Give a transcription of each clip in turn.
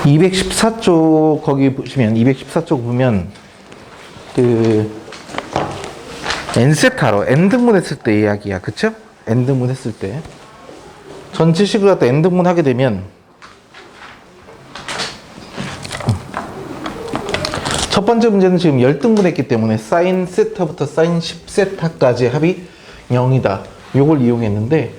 214쪽 거기 보시면 214쪽 보면 그 n세타로 n등분 했을 때 이야기야. 그쵸? n등분 했을 때 전체식을 갖다 n등분 하게 되면 첫 번째 문제는 지금 10등분 했기 때문에 사인 세타부터 사인 10세타까지 합이 0이다. 요걸 이용했는데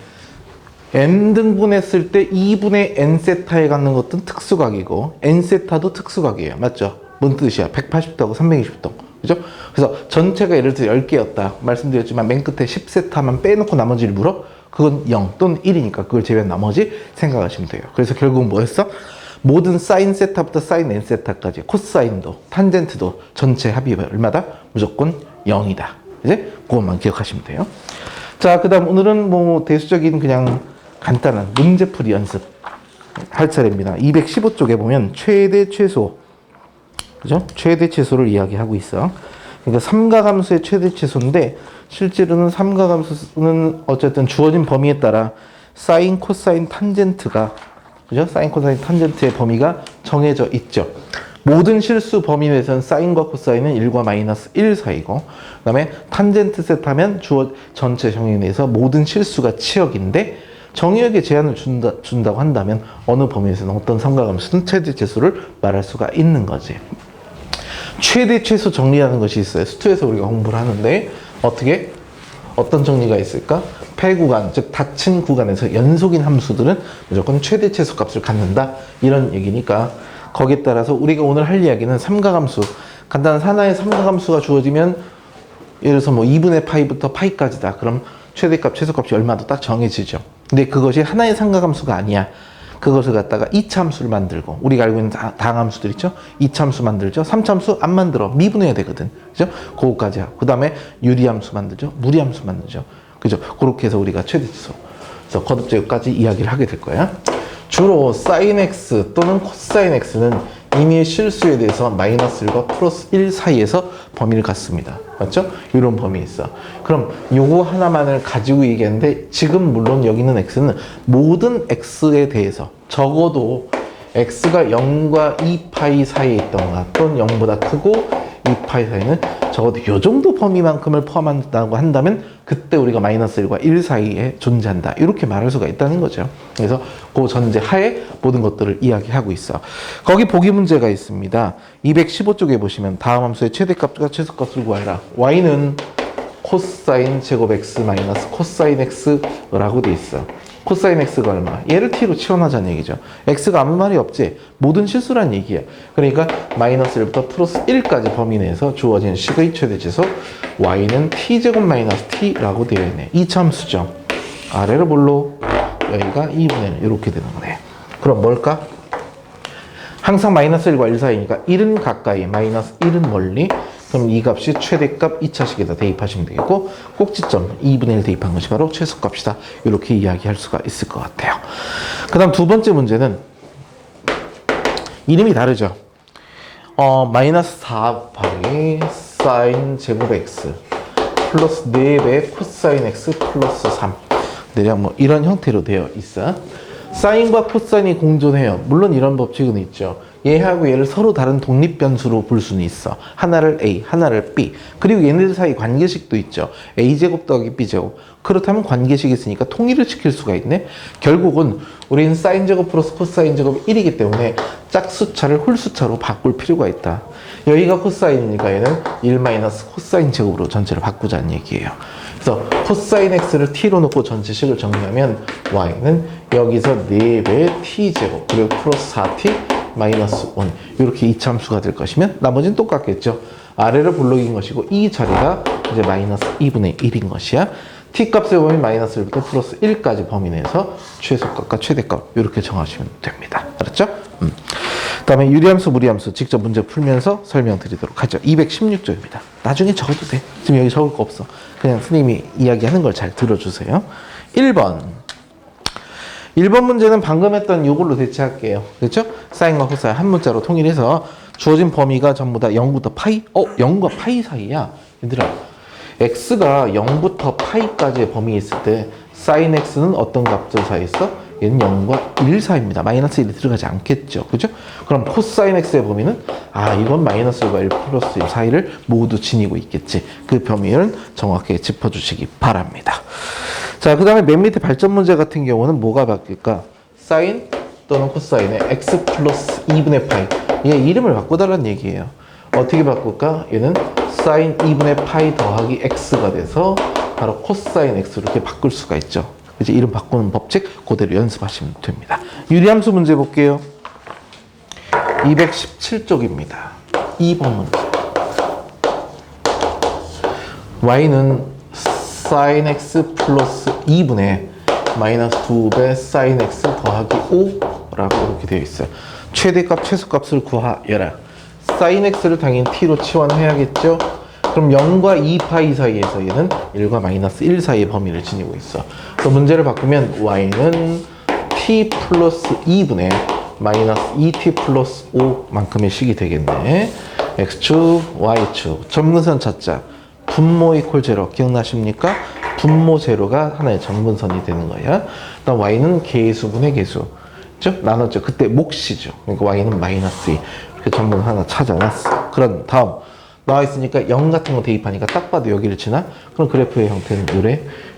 n등분 했을 때 2분의 n세타에 갖는 것은 특수각이고 n세타도 특수각이에요. 맞죠? 뭔 뜻이야? 180도하고 320도. 그죠? 그래서 전체가 예를 들어 10개였다. 말씀드렸지만 맨 끝에 10세타만 빼놓고 나머지를 물어? 그건 0 또는 1이니까 그걸 제외한 나머지 생각하시면 돼요. 그래서 결국은 뭐였어? 모든 사인 세타부터 사인 n세타까지 코사인도 탄젠트도 전체 합이 얼마다? 무조건 0이다. 이제 그것만 기억하시면 돼요. 자, 그 다음 오늘은 뭐 대수적인 그냥 간단한 문제풀이 연습 할 차례입니다. 215쪽에 보면 최대 최소, 그죠? 최대 최소를 이야기하고 있어. 그러니까 삼가함수의 최대 최소인데 실제로는 삼가함수는 어쨌든 주어진 범위에 따라 사인, 코사인, 탄젠트가, 그죠? 사인, 코사인, 탄젠트의 범위가 정해져 있죠. 모든 실수 범위 내에서는 사인과 코사인은 1과 마이너스 1 사이고, 그 다음에 탄젠트 세타면 주어 전체 정의 내에서 모든 실수가 치역인데 정의역에 제한을 준다고 한다면 어느 범위에서는 어떤 삼가함수는 최대 최소를 말할 수가 있는 거지. 최대 최소 정리라는 것이 있어요. 수투에서 우리가 공부를 하는데 어떤 정리가 있을까? 폐구간, 즉 닫힌 구간에서 연속인 함수들은 무조건 최대 최소 값을 갖는다, 이런 얘기니까 거기에 따라서 우리가 오늘 할 이야기는 삼가함수, 간단한 하나의 삼가함수가 주어지면 예를 들어서 뭐 2분의 파이부터 파이까지다. 그럼 최대값, 최소값이 얼마도 딱 정해지죠. 근데 그것이 하나의 삼가함수가 아니야. 그것을 갖다가 2차함수를 만들고, 우리가 알고 있는 다항함수들 있죠? 2차함수 만들죠? 3차함수 안 만들어. 미분해야 되거든. 그죠? 그거까지 하고. 그 다음에 유리함수 만들죠? 무리함수 만들죠? 그죠? 그렇게 해서 우리가 최대치수, 그래서 거듭제곱까지 이야기를 하게 될 거야. 주로 sin x 또는 cosine x는 임의의 실수에 대해서 마이너스 1과 플러스 1 사이에서 범위를 갖습니다. 맞죠? 이런 범위 있어. 그럼 요거 하나만을 가지고 얘기하는데 지금 물론 여기 있는 x는 모든 x에 대해서 적어도 x가 0과 2파이 사이에 있던가 또는 0보다 크고 2파이 사이는 적어도 요 정도 범위만큼을 포함한다고 한다면 그때 우리가 마이너스 1과 1 사이에 존재한다, 이렇게 말할 수가 있다는 거죠. 그래서 그 전제 하에 모든 것들을 이야기하고 있어. 거기 보기 문제가 있습니다. 215쪽에 보시면 다음 함수의 최대값과 최소값을 구하라. y는 코사인 제곱 x 마이너스 코사인 x라고 돼 있어. 코사인 x가 얼마? 얘를 t로 치환하자는 얘기죠. x가 아무 말이 없지. 모든 실수란 얘기야. 그러니까 마이너스 1부터 플러스 1까지 범위 내에서 주어진 식의 최대치수 y는 t제곱 마이너스 t라고 되어 있네. 이차함수죠. 아래로 볼로 여기가 2분의 1 이렇게 되는 거네. 그럼 뭘까? 항상 마이너스 1과 1 사이니까 1은 가까이, 마이너스 1은 멀리. 그럼 이 값이 최대값 2차식에다 대입하시면 되겠고, 꼭지점 2분의 1 대입한 것이 바로 최소값이다. 이렇게 이야기할 수가 있을 것 같아요. 그 다음 두 번째 문제는 이름이 다르죠. 마이너스 4 곱하기 사인 제곱 x 플러스 4배 코사인 x 플러스 3. 대략 뭐 이런 형태로 되어 있어. 사인과 코사인이 공존해요. 물론 이런 법칙은 있죠. 얘하고 얘를 서로 다른 독립변수로 볼 수는 있어. 하나를 A, 하나를 B. 그리고 얘네들 사이 관계식도 있죠. A제곱 더하기 B제곱. 그렇다면 관계식이 있으니까 통일을 시킬 수가 있네. 결국은 우리는 사인제곱 플러스 코사인제곱이 1이기 때문에 짝수차를 홀수차로 바꿀 필요가 있다. 여기가 코사인이니까 얘는 1 마이너스 코사인제곱으로 전체를 바꾸자는 얘기예요. 그래서 코사인 x를 t로 놓고 전체식을 정리하면 y는 여기서 4배의 t제곱 그리고 플러스 4t 마이너스 1 이렇게 이차함수가 될 것이면 나머지는 똑같겠죠. 아래로 볼록인 것이고 이 자리가 이제 마이너스 2분의 1인 것이야. t 값의 범위 마이너스 1부터 플러스 1까지 범위 내에서 최소값과 최대값 이렇게 정하시면 됩니다. 알았죠? 그 다음에 유리함수, 무리함수 직접 문제 풀면서 설명드리도록 하죠. 216조입니다. 나중에 적어도 돼. 지금 여기 적을 거 없어. 그냥 선생님이 이야기하는 걸 잘 들어주세요. 1번 문제는 방금 했던 이걸로 대체할게요. 그렇죠? 사인과 코사인 한 문자로 통일해서 주어진 범위가 전부 다 0부터 파이? 0과 파이 사이야. 얘들아, x가 0부터 파이까지의 범위에 있을 때 사인 x는 어떤 값들 사이에 있어? 얘는 0과 1 사이입니다. 마이너스 1이 들어가지 않겠죠. 그죠? 그럼 코사인 x의 범위는 이건 마이너스 1과 1 플러스 1 사이를 모두 지니고 있겠지. 그 범위를 정확하게 짚어주시기 바랍니다. 자, 그 다음에 맨 밑에 발전 문제 같은 경우는 뭐가 바뀔까? 사인 또는 코사인의 x 플러스 2분의 파이. 얘 이름을 바꿔달라는 얘기예요. 어떻게 바꿀까? 얘는 사인 2분의 파이 더하기 x가 돼서 바로 코사인 x로 이렇게 바꿀 수가 있죠. 이제 이름 바꾸는 법칙 그대로 연습하시면 됩니다. 유리함수 문제 볼게요. 217쪽입니다. 2번 문제. y는 sin x 플러스 2분의 마이너스 2배 sin x 더하기 5라고 이렇게 되어 있어요. 최대값, 최소값을 구하여라. sin x를 당연히 t로 치환해야겠죠. 그럼 0과 2파이 사이에서 얘는 1과 마이너스 1 사이의 범위를 지니고 있어. 그래서 문제를 바꾸면 y는 t 플러스 2분의 마이너스 2t 플러스 5만큼의 식이 되겠네. x축, y축, 점근선 찾자. 분모 이퀄 제로 기억나십니까? 분모 제로가 하나의 점근선이 되는 거야. 그다음 y는 개수분의 개수. 그죠? 나눴죠. 그때 몫이죠. 그러니까 y는 마이너스 2. 이렇게 점근선 하나 찾아놨어. 그런 다음 나와 있으니까 0 같은 거 대입하니까 딱 봐도 여기를 지나? 그럼 그래프의 형태는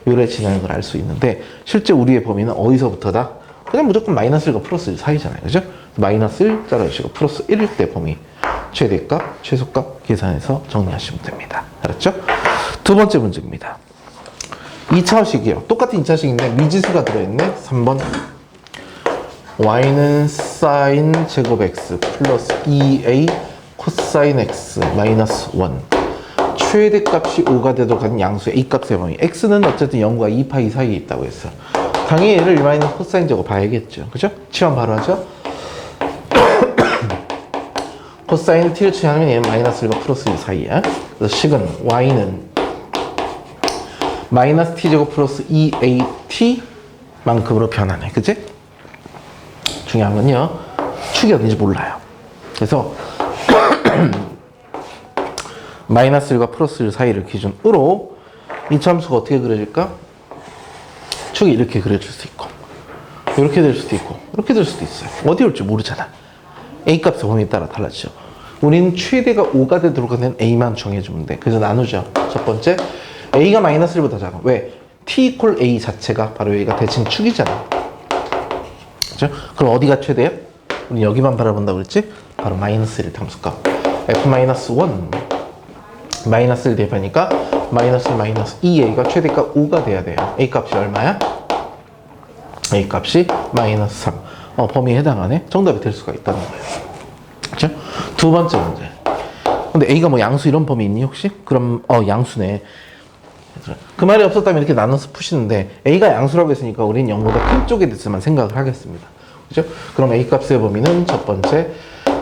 요래 지나는 걸 알 수 있는데 실제 우리의 범위는 어디서부터다? 그냥 무조건 마이너스 1과 플러스 1 사이잖아요. 그죠? 마이너스 1 잘라주시고 플러스 1일 때 범위 최대값, 최소값 계산해서 정리하시면 됩니다. 알았죠? 두 번째 문제입니다. 2차식이에요. 똑같은 2차식인데 미지수가 들어있네. 3번 y는 sin 제곱 x 플러스 2a 코사인 x 마이너스 1 최대값이 5가 되도록 하는 양수의 a값의 범위 x는 어쨌든 0과 2파이 사이에 있다고 했어. 당연히 얘를 마이너스 코사인 제곱 봐야겠죠. 그죠? 치환 바로 하죠. 코사인 t를 치환하면 얘는 마이너스 1과 플러스 1 사이야. 그래서 식은 y는 마이너스 t제곱 플러스 2at 만큼으로 변하네. 그치? 중요한 건요. 축이 어딘지 몰라요. 그래서 마이너스 1과 플러스 1 사이를 기준으로 이 함수가 어떻게 그려질까? 축이 이렇게 그려질 수 있고 이렇게 될 수도 있고 이렇게 될 수도 있어요. 어디 올지 모르잖아. a값의 범위에 따라 달라지죠. 우리는 최대가 5가 되도록 하는 a만 정해주면 돼. 그래서 나누죠. 첫 번째 a가 마이너스 1보다 작아. 왜? t 이퀄 a 자체가 바로 여기가 대칭 축이잖아. 그죠? 그럼 어디가 최대야? 우리 여기만 바라본다고 그랬지? 바로 마이너스 1 함수값 f 마이너스 1 마이너스 1 대입하니까 마이너스 1 마이너스 2a가 최대값 5가 돼야 돼요. a 값이 얼마야? a 값이 마이너스 3 범위에 해당하네. 정답이 될 수가 있다는 거예요. 그렇죠? 두 번째 문제. 근데 a가 뭐 양수 이런 범위 있니 혹시? 그럼 양수네. 그 말이 없었다면 이렇게 나눠서 푸시는데 a가 양수라고 했으니까 우리는 0보다 큰 쪽에 대해서만 생각을 하겠습니다. 그죠? 그럼 a 값의 범위는 첫 번째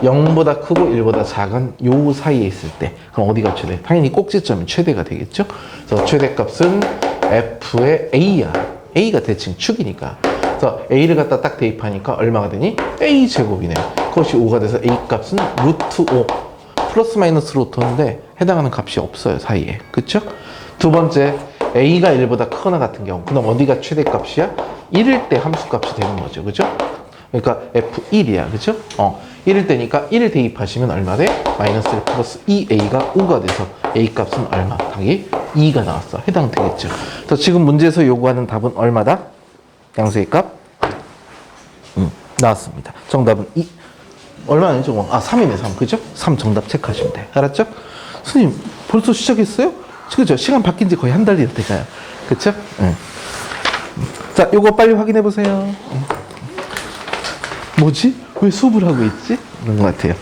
0보다 크고 1보다 작은 요 사이에 있을 때 그럼 어디가 최대? 당연히 꼭지점이 최대가 되겠죠? 그래서 최대값은 f의 a야. a가 대칭 축이니까. 그래서 a를 갖다 딱 대입하니까 얼마가 되니? a 제곱이네. 그것이 5가 돼서 a 값은 루트 5 플러스 마이너스 루트 5인데 해당하는 값이 없어요 사이에. 그쵸? 두 번째 a가 1보다 크거나 같은 경우 그럼 어디가 최대값이야? 1일 때 함수값이 되는 거죠. 그죠? 그러니까 f1이야. 그죠? 1일 때니까 1을 대입하시면 얼마 돼? 마이너스 1 플러스 2a가 5가 돼서 a 값은 얼마? 당연히 2가 나왔어. 해당되겠죠. 그래서 지금 문제에서 요구하는 답은 얼마다? 양수의 값? 나왔습니다. 정답은 2. 얼마나 되죠? 3이네 3. 그죠? 3 정답 체크하시면 돼. 알았죠? 선생님 벌써 시작했어요? 그죠? 시간 바뀐 지 거의 한 달 됐대가요. 그쵸? 자, 요거 빨리 확인해 보세요. 뭐지? 왜 수업을 하고 있지? 그런 것 같아요.